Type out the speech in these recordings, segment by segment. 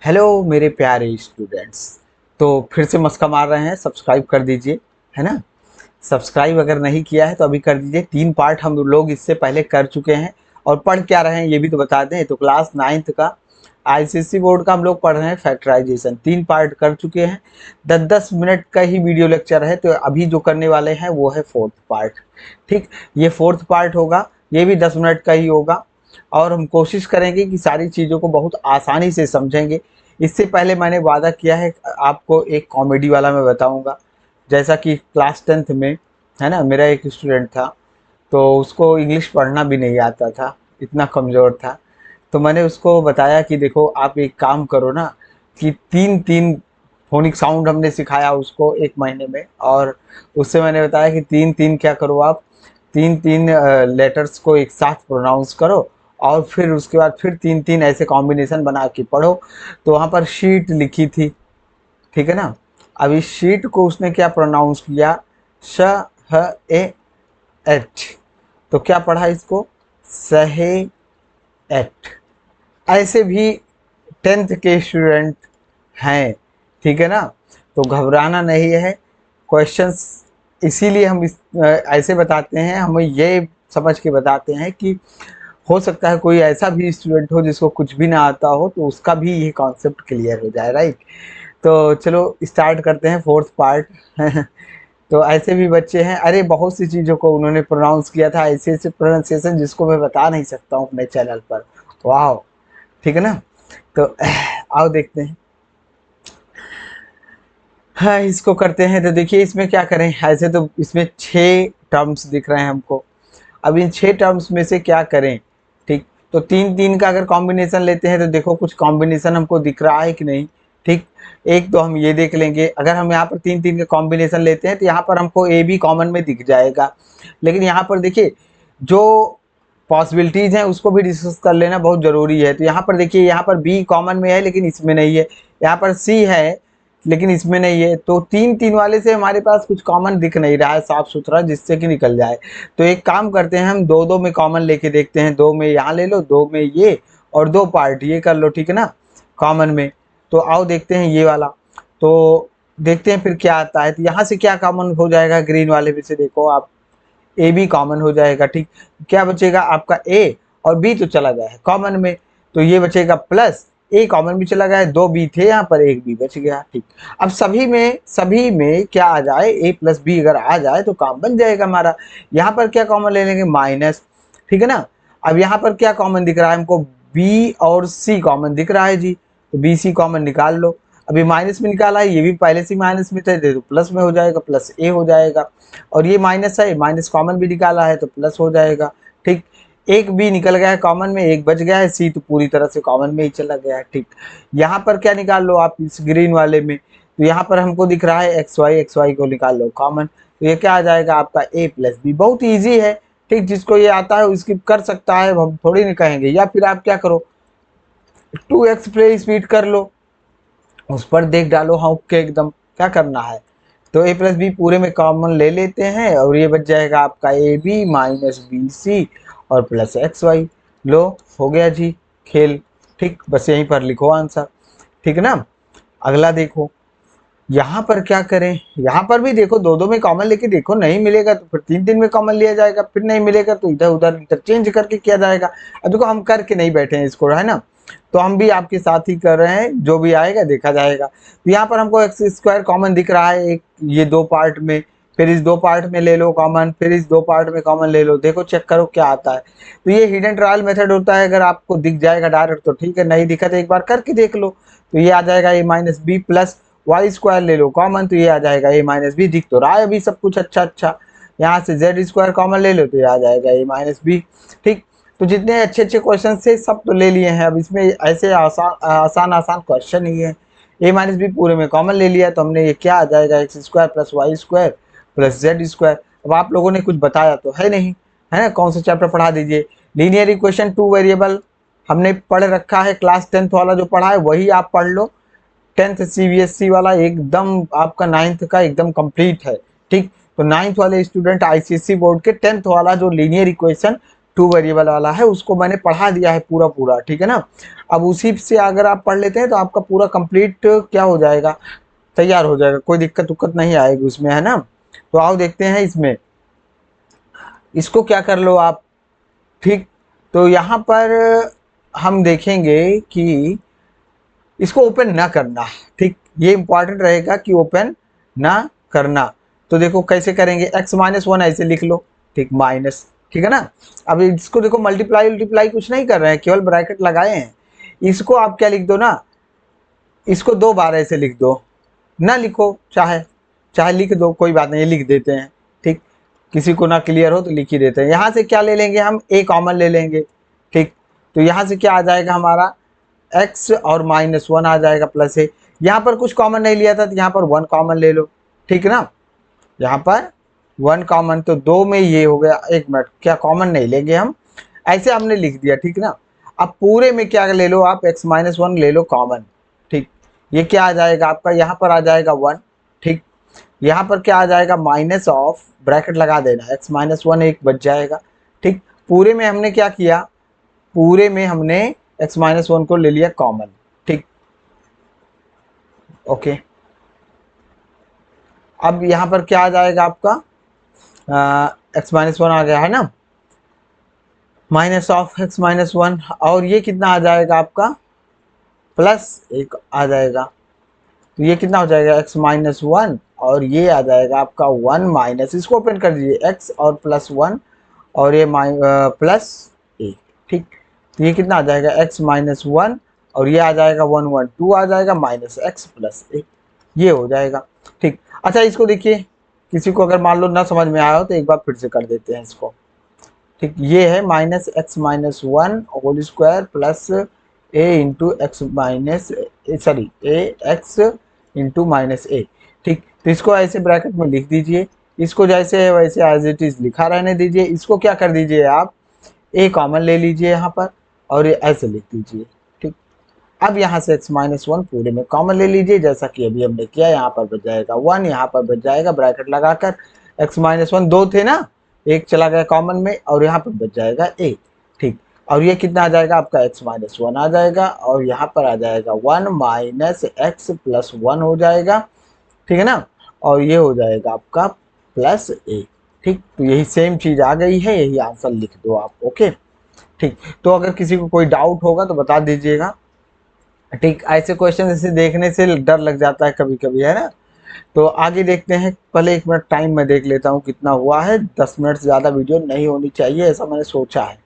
Hello मेरे प्यारे students. तो फिर से मस्का मार रहे हैं, सब्सक्राइब कर दीजिए, है ना। सब्सक्राइब अगर नहीं किया है तो अभी कर दीजिए। 3 पार्ट हम लोग इससे पहले कर चुके हैं और पढ़ क्या रहे हैं ये भी तो बता दें। तो क्लास 9th का आईसीएसई बोर्ड का हम लोग पढ़ रहे हैं फैक्टराइजेशन। 3 पार्ट कर चुके हैं। 10-10 मिनट का ही वीडियो लेक्चर है, तो अभी जो करने वाले हैं वो है 4th पार्ट। ठीक, ये 4th पार्ट होगा, ये भी 10 मिनट का ही होगा और हम कोशिश करेंगे कि सारी चीज़ों को बहुत आसानी से समझेंगे। इससे पहले मैंने वादा किया है आपको एक कॉमेडी वाला मैं बताऊंगा। जैसा कि क्लास 10th में, है ना, मेरा एक स्टूडेंट था, तो उसको इंग्लिश पढ़ना भी नहीं आता था, इतना कमज़ोर था। तो मैंने उसको बताया कि देखो आप एक काम करो ना, कि 3-3 फोनिक साउंड हमने सिखाया उसको 1 महीने में। और उससे मैंने बताया कि 3-3 क्या करो आप, 3-3 लेटर्स को एक साथ प्रोनाउंस करो और फिर उसके बाद फिर 3-3 ऐसे कॉम्बिनेशन बना के पढ़ो। तो वहाँ पर शीट लिखी थी, ठीक है ना। अब इस शीट को उसने क्या प्रोनाउंस किया, श ह ए एट। तो क्या पढ़ा इसको, सहे एट। ऐसे भी 10th के स्टूडेंट हैं, ठीक है ना। तो घबराना नहीं है। क्वेश्चंस इसीलिए हम ऐसे बताते हैं, हमें ये समझ के बताते हैं कि हो सकता है कोई ऐसा भी स्टूडेंट हो जिसको कुछ भी ना आता हो, तो उसका भी ये कॉन्सेप्ट क्लियर हो जाए, राइट। तो चलो स्टार्ट करते हैं 4th पार्ट। तो ऐसे भी बच्चे हैं, अरे बहुत सी चीज़ों को उन्होंने प्रोनाउंस किया था, ऐसे ऐसे प्रोनाउंसिएशन जिसको मैं बता नहीं सकता हूँ अपने चैनल पर। वाह, ठीक है ना। तो आओ देखते हैं। हाँ, इसको करते हैं। तो देखिए इसमें क्या करें, ऐसे तो इसमें 6 टर्म्स दिख रहे हैं हमको। अब इन 6 टर्म्स में से क्या करें, ठीक। तो 3-3 का अगर कॉम्बिनेशन लेते हैं तो देखो कुछ कॉम्बिनेशन हमको दिख रहा है कि नहीं। ठीक, एक तो हम ये देख लेंगे, अगर हम यहाँ पर 3-3 का कॉम्बिनेशन लेते हैं तो यहाँ पर हमको ए बी कॉमन में दिख जाएगा। लेकिन यहाँ पर देखिए जो पॉसिबिलिटीज़ हैं उसको भी डिस्कस कर लेना बहुत ज़रूरी है। तो यहाँ पर देखिए, यहाँ पर बी कॉमन में है लेकिन इसमें नहीं है, यहाँ पर सी है लेकिन इसमें नहीं है। तो 3-3 वाले से हमारे पास कुछ कॉमन दिख नहीं रहा है साफ सुथरा जिससे कि निकल जाए। तो एक काम करते हैं, हम 2-2 में कॉमन लेके देखते हैं। 2 में यहाँ ले लो, 2 में ये, और 2 पार्ट ये कर लो, ठीक है ना, कॉमन में। तो आओ देखते हैं ये वाला। तो देखते हैं फिर क्या आता है। तो यहाँ से क्या कॉमन हो जाएगा, ग्रीन वाले में से देखो आप, ए बी कॉमन हो जाएगा। ठीक, क्या बचेगा आपका ए, और बी तो चला गया है कॉमन में, तो ये बचेगा प्लस ए कॉमन भी चला गया है। 2 बी थे यहाँ पर, एक बी बच गया। ठीक, अब सभी में क्या आ जाए, ए प्लस बी अगर आ जाए तो काम बन जाएगा हमारा। यहाँ पर क्या कॉमन ले लेंगे, माइनस, ठीक है ना। अब यहाँ पर क्या कॉमन दिख रहा है हमको, बी और सी कॉमन दिख रहा है जी, तो बी सी कॉमन निकाल लो। अभी माइनस में निकाला है, ये भी पहले से माइनस में थे तो प्लस में हो जाएगा, प्लस ए हो जाएगा। और ये माइनस है, माइनस कॉमन भी निकाला है तो प्लस हो जाएगा। ठीक, एक बी निकल गया है कॉमन में, एक बच गया है, सी तो पूरी तरह से कॉमन में ही चला गया है। ठीक, यहाँ पर क्या निकाल लो आप इस ग्रीन वाले में, तो यहाँ पर हमको दिख रहा है एक्स वाई को निकाल लो कॉमन, तो ये क्या आ जाएगा आपका ए प्लस बी। बहुत ईजी है, ठीक, जिसको ये आता है उसकी कर सकता है, हम थोड़ी नहीं कहेंगे। या फिर आप क्या करो, 2x प्ले स्पीड कर लो, उस पर देख डालो, हाँ ओके एकदम, क्या करना है। तो ए प्लस बी पूरे में कॉमन ले लेते हैं और ये बच जाएगा आपका A B minus B C और प्लस एक्स वाई। लो, हो गया जी खेल। ठीक, बस यहीं पर लिखो आंसर, ठीक है ना। अगला देखो, यहाँ पर क्या करें, यहाँ पर भी देखो 2-2 में कॉमन लेके देखो, नहीं मिलेगा तो फिर 3-3 में कॉमन लिया जाएगा, फिर नहीं मिलेगा तो इधर उधर इंटरचेंज करके किया जाएगा। अब देखो हम करके नहीं बैठे हैं इसको, है ना, तो हम भी आपके साथ ही कर रहे हैं, जो भी आएगा देखा जाएगा। तो यहाँ पर हमको एक्स स्क्वायर कॉमन दिख रहा है, एक ये 2 पार्ट में, फिर इस 2 पार्ट में ले लो कॉमन, फिर इस 2 पार्ट में कॉमन ले लो, देखो चेक करो क्या आता है। तो ये हिडन ट्रायल मेथड होता है, अगर आपको दिख जाएगा डायरेक्ट तो ठीक है, नहीं दिखा तो एक बार करके देख लो। तो ये आ जाएगा A minus B plus Y square ले लो कॉमन, तो ये आ जाएगा ए माइनस बी। दिख तो रहा है अभी सब कुछ अच्छा अच्छा। यहाँ से जेड स्क्वायर कॉमन ले लो तो ये आ जाएगा ए माइनस बी। ठीक, तो जितने अच्छे अच्छे क्वेश्चन थे सब तो ले लिए हैं, अब इसमें ऐसे आसान आसान आसान क्वेश्चन ही है। ए माइनस बी पूरे में कॉमन ले लिया तो हमने ये क्या आ जाएगा, x square plus Y square plus z square. अब आप लोगों ने कुछ बताया तो है नहीं, है ना, कौन सा चैप्टर पढ़ा दीजिए। लीनियर इक्वेशन 2 वेरिएबल हमने पढ़ रखा है, क्लास 10th वाला जो पढ़ा है वही आप पढ़ लो। 10th सीबीएसई वाला एकदम आपका 9th का एकदम कंप्लीट है। ठीक, तो 9th वाले स्टूडेंट आईसीएसई बोर्ड के 10th वाला जो लीनियर इक्वेशन टू वेरिएबल वाला है उसको मैंने पढ़ा दिया है पूरा पूरा, ठीक है ना। अब उसी से अगर आप पढ़ लेते हैं तो आपका पूरा कंप्लीट क्या हो जाएगा, तैयार हो जाएगा, कोई दिक्कत उक्कत नहीं आएगी उसमें, है ना। तो आओ देखते हैं इसमें, इसको क्या कर लो आप, ठीक। तो यहाँ पर हम देखेंगे कि इसको ओपन ना करना, ठीक, ये इंपॉर्टेंट रहेगा कि ओपन ना करना। तो देखो कैसे करेंगे, x-1 ऐसे लिख लो, ठीक, माइनस, ठीक है ना। अब इसको देखो मल्टीप्लाई मल्टीप्लाई कुछ नहीं कर रहे हैं, केवल ब्रैकेट लगाए हैं। इसको आप क्या लिख दो ना, इसको 2 बार ऐसे लिख दो, ना लिखो चाहे चाहे लिख दो, कोई बात नहीं, लिख देते हैं, ठीक। किसी को ना क्लियर हो तो लिख ही देते हैं। यहाँ से क्या ले लेंगे हम, a कॉमन ले लेंगे, ठीक। तो यहाँ से क्या आ जाएगा हमारा, x और -1 आ जाएगा प्लस ए। यहाँ पर कुछ कॉमन नहीं लिया था तो यहाँ पर 1 कॉमन ले लो, ठीक है ना। यहाँ पर 1 कॉमन, तो 2 में ये हो गया, 1 मिनट, क्या कॉमन नहीं लेंगे हम, ऐसे हमने लिख दिया, ठीक ना। अब पूरे में क्या ले लो आप, x-1 ले लो कॉमन, ठीक। ये क्या आ जाएगा आपका, यहाँ पर आ जाएगा 1, ठीक। यहाँ पर क्या आ जाएगा, माइनस ऑफ, ब्रैकेट लगा देना, x-1 एक बच जाएगा, ठीक। पूरे में हमने क्या किया, पूरे में हमने x-1 को ले लिया कॉमन, ठीक, ओके। अब यहाँ पर क्या आ जाएगा आपका, x-1 आ गया है ना, माइनस ऑफ x-1, और ये कितना आ जाएगा आपका, प्लस 1 आ जाएगा। तो ये कितना हो जाएगा, x-1, और ये आ जाएगा आपका 1 माइनस, इसको ओपन कर दीजिए, x और +1 और ये प्लस ए, ठीक। तो ये कितना आ जाएगा, x-1 और ये आ जाएगा 1 1 2 आ जाएगा, माइनस x प्लस ए, ये हो जाएगा, ठीक। अच्छा इसको देखिए, किसी को अगर मान लो ना समझ में आया हो तो एक बार फिर से कर देते हैं इसको, ठीक। ये है -x-1 whole square plus a into X minus, sorry A X into minus A, ठीक। तो इसको ऐसे ब्रैकेट में लिख दीजिए, इसको जैसे है वैसे एज इट इज लिखा रहने दीजिए। इसको क्या कर दीजिए आप, a कॉमन ले लीजिए यहाँ पर और ये ऐसे लिख दीजिए, ठीक। अब यहाँ से x-1 पूरे में कॉमन ले लीजिए, जैसा कि अभी हमने किया, यहाँ पर बच जाएगा 1, यहाँ पर बच जाएगा ब्रैकेट लगाकर, x-1 2 थे ना, एक चला गया कॉमन में और यहाँ पर बच जाएगा a, ठीक। और ये कितना आ जाएगा आपका, x-1 आ जाएगा और यहाँ पर आ जाएगा 1 माइनस x प्लस 1 हो जाएगा, ठीक है ना। और ये हो जाएगा आपका प्लस a, ठीक। तो यही सेम चीज आ गई है, यही आंसर लिख दो आप, ओके, ठीक। तो अगर किसी को कोई डाउट होगा तो बता दीजिएगा, ठीक। ऐसे क्वेश्चन ऐसे देखने से डर लग जाता है कभी कभी, है ना। तो आगे देखते हैं, पहले 1 मिनट टाइम मैं देख लेता हूँ कितना हुआ है, 10 मिनट से ज़्यादा वीडियो नहीं होनी चाहिए, ऐसा मैंने सोचा है,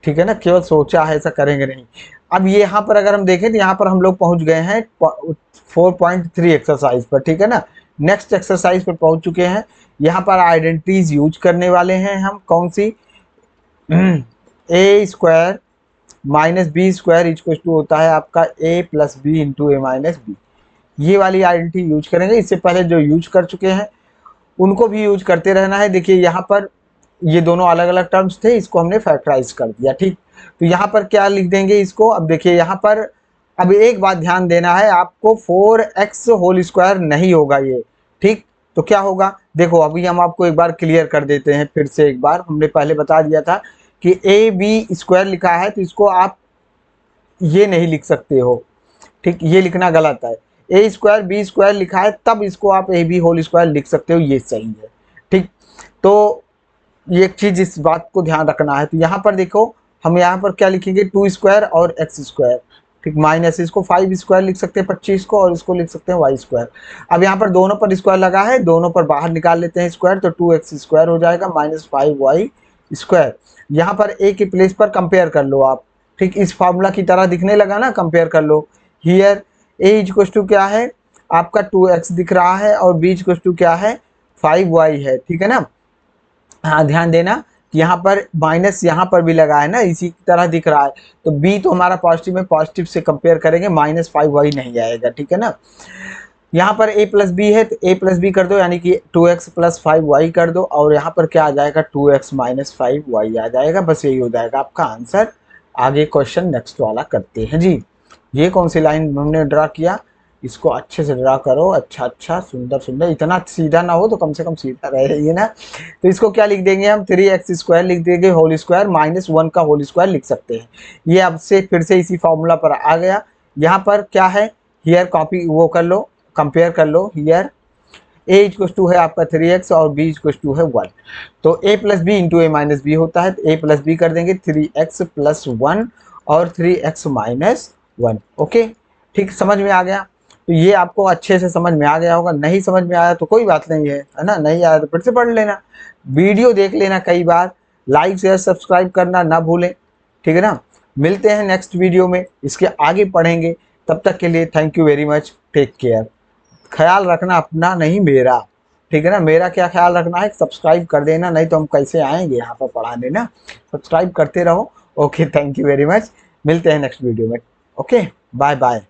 ठीक है ना, केवल सोचा है, ऐसा करेंगे नहीं। अब ये यहाँ पर अगर हम देखें तो यहाँ पर हम लोग पहुँच गए हैं 4.3 एक्सरसाइज पर, ठीक है ना। नेक्स्ट एक्सरसाइज पर पहुँच चुके हैं। यहाँ पर आइडेंटिटीज यूज करने वाले हैं हम, कौन सी, A square minus B square equal to होता है आपका a plus B into A minus B, ये वाली आइडेंटिटी यूज करेंगे। इससे पहले जो यूज कर चुके हैं उनको भी यूज करते रहना है। देखिए यहाँ पर ये दोनों अलग अलग टर्म्स थे, इसको हमने फैक्टराइज कर दिया, ठीक। तो यहाँ पर क्या लिख देंगे इसको, अब देखिए यहाँ पर अब एक बात ध्यान देना है आपको, 4x होल स्क्वायर नहीं होगा ये, ठीक। तो क्या होगा, देखो अभी हम आपको एक बार क्लियर कर देते हैं, फिर से एक बार, हमने पहले बता दिया था कि ए बी स्क्वायर लिखा है तो इसको आप ये नहीं लिख सकते हो, ठीक, ये लिखना गलत है। ए स्क्वायर बी स्क्वायर लिखा है तब इसको आप ए बी होल स्क्वायर लिख सकते हो, ये सही है, ठीक। तो ये एक चीज, इस बात को ध्यान रखना है। तो यहाँ पर देखो हम यहाँ पर क्या लिखेंगे, 2 स्क्वायर और एक्स स्क्वायर, ठीक, माइनस इसको 5 स्क्वायर लिख सकते हैं 25 को, और इसको लिख सकते हैं वाई स्क्वायर। अब यहाँ पर दोनों पर स्क्वायर लगा है, दोनों पर बाहर निकाल लेते हैं स्क्वायर, तो 2x स्क्वायर हो जाएगा माइनस 5y स्क्वायर। यहाँ पर a के प्लेस पर कंपेयर कर लो आप, ठीक, इस फार्मूला की तरह दिखने लगा ना, कंपेयर कर लो। हियर a इक्वल टू क्या है आपका 2x दिख रहा है और b इक्वल टू क्या है 5y है, ठीक है ना। हाँ ध्यान देना कि यहाँ पर माइनस यहाँ पर भी लगा है ना, इसी की तरह दिख रहा है, तो b तो हमारा पॉजिटिव में, पॉजिटिव से कंपेयर करेंगे, -5y नहीं आएगा, ठीक है ना। यहाँ पर a प्लस बी है तो a प्लस बी कर दो, यानी कि 2x प्लस 5y कर दो, और यहाँ पर क्या आ जाएगा 2x माइनस 5y आ जाएगा, बस यही हो जाएगा आपका आंसर। आगे क्वेश्चन नेक्स्ट वाला करते हैं जी। ये कौन सी लाइन हमने ड्रा किया, इसको अच्छे से ड्रा करो, अच्छा अच्छा सुंदर सुंदर, इतना सीधा ना हो तो कम से कम सीधा रहे ये ना। तो इसको क्या लिख देंगे हम, 3x² लिख देंगे होल स्क्वायर माइनस 1 का होल स्क्वायर लिख सकते हैं। ये अब से फिर से इसी फॉर्मूला पर आ गया। यहाँ पर क्या है, हियर कॉपी वो कर लो, कंपेयर कर लो। हियर a इक्वल टू है आपका 3x और b इक्वल टू है 1। तो a plus B into A minus B होता है, तो a प्लस बी कर देंगे 3x प्लस 1 और 3x माइनस 1। ओके, ठीक, समझ में आ गया। तो ये आपको अच्छे से समझ में आ गया होगा। नहीं समझ में आया तो कोई बात नहीं है ना, नहीं आया तो फिर से पढ़ लेना, वीडियो देख लेना कई बार, लाइक शेयर सब्सक्राइब करना ना भूलें, ठीक है ना। मिलते हैं नेक्स्ट वीडियो में, इसके आगे पढ़ेंगे। तब तक के लिए thank you very much, take care. ख्याल रखना अपना, नहीं मेरा, ठीक है ना। मेरा क्या ख्याल रखना है, सब्सक्राइब कर देना, नहीं तो हम कैसे आएंगे यहाँ पर पढ़ाने ना। सब्सक्राइब करते रहो। Okay, thank you very much, मिलते हैं नेक्स्ट वीडियो में। Okay, bye bye.